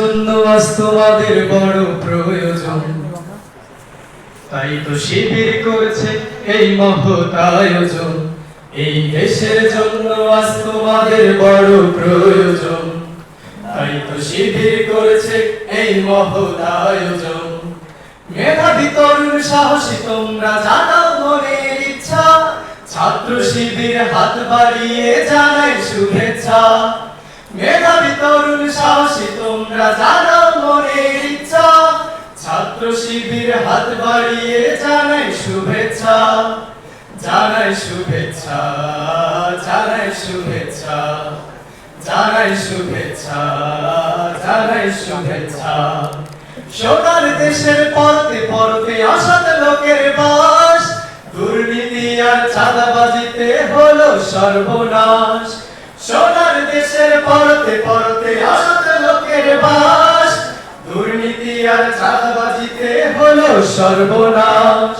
জন্য আজ তোমাদের বড় প্রয়োজন। তাই তো শিবির করেছে এই মহৎ আয়োজন। এই দেশের জন্য আজ তোমাদের বড় প্রয়োজন। তাই তো শিবির করেছে এই মহৎ আয়োজন। মেধাবী তরুণ সাহসী তোমরা জানাও মনের ইচ্ছা। ছাত্র শিবির হাত বাড়িয়ে জানাই শুভেচ্ছা। মেধাবী তরুণ সাহসী তোমরা জানাও মনের ইচ্ছা। ছাত্র শিবির হাত বাড়িয়ে জানাই শুভেচ্ছা। জানাই শুভেচ্ছা, জানাই শুভেচ্ছা, জানাই শুভেচ্ছা, জানাই শুভেচ্ছা। সোনার দেশের পরতে পরতে অসৎ লোকের বাস। দুর্নীতি আর চাঁদাবাজিতে হলো সর্বনাশ। সোনার দেশের পরতে পরতে অসৎ লোকের বাস। দুর্নীতি আর চাঁদাবাজিতে হলো সর্বনাশ।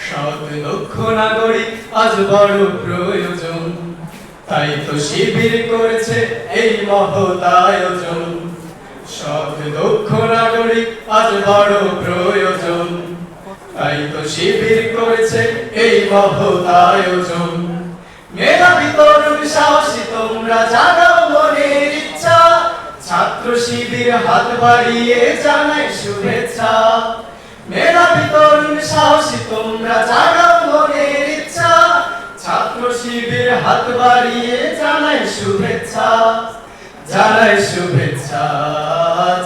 সৎ দক্ষ নাগরিক আজ বড় প্রয়োজন। তাই তো শিবির করেছে এই মহৎ আয়োজন। সৎ দক্ষ নাগরিক আজ বড় প্রয়োজন। তাই তো শিবির করেছে এই মহৎ আয়োজন। মেধাবী তরুণ সাহসী তোমরা জানাও মনের ইচ্ছা। ছাত্র শিবির হাত বাড়িয়ে জানাই শুভেচ্ছা। মেধাবী তরুণ সাহসী তোমরা জানাও মনের ইচ্ছা। ছাত্র শিবির হাত বাড়িয়ে জানাই শুভেচ্ছা। জানাই শুভেচ্ছা,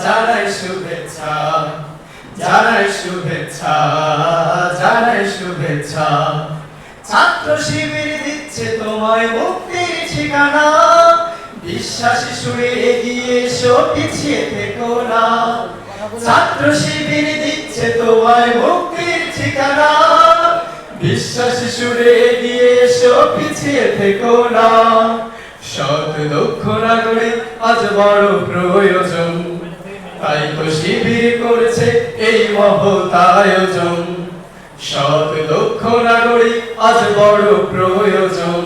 জানাই শুভেচ্ছা, জানাই শুভেচ্ছা, জানাই শুভেচ্ছা। ছাত্র শিবির দিচ্ছে তোমায় মুক্তির ঠিকানা। বিশ্বাসী সুরে এগিয়ে এসো, পিছিয়ে থেকো না। ছাত্র শিবির দিচ্ছে তোমায় মুক্তির ঠিকানা। বিশ্বাসী সুরে এগিয়ে এসো, পিছিয়ে থেকো না। সৎ দক্ষ নাগরিক আজ বড় প্রয়োজন। তাই তো শিবির করেছে এই মহৎ আয়োজন। সৎ দক্ষ নাগরিক আজ বড় প্রয়োজন।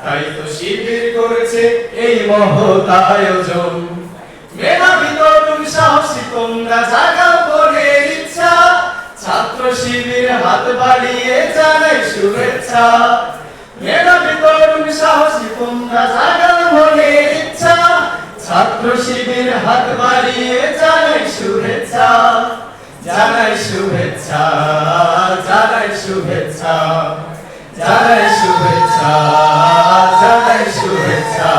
তাই তো শিবির করেছে এই মহৎ আয়োজন। মেধাবী তরুণ সাহসী তোমরা জাগাও মনের ইচ্ছা। ছাত্র শিবির হাত বাড়িয়ে জানাই শুভেচ্ছা। মেধাবী তরুণ সাহসী তোমরা জাগাও মনের ইচ্ছা। ছাত্র শিবির হাত বাড়িয়ে জানাই শুভেচ্ছা। জানাই শুভেচ্ছা, জানাই শুভেচ্ছা, জানাই শুভেচ্ছা, জানাই শুভেচ্ছা।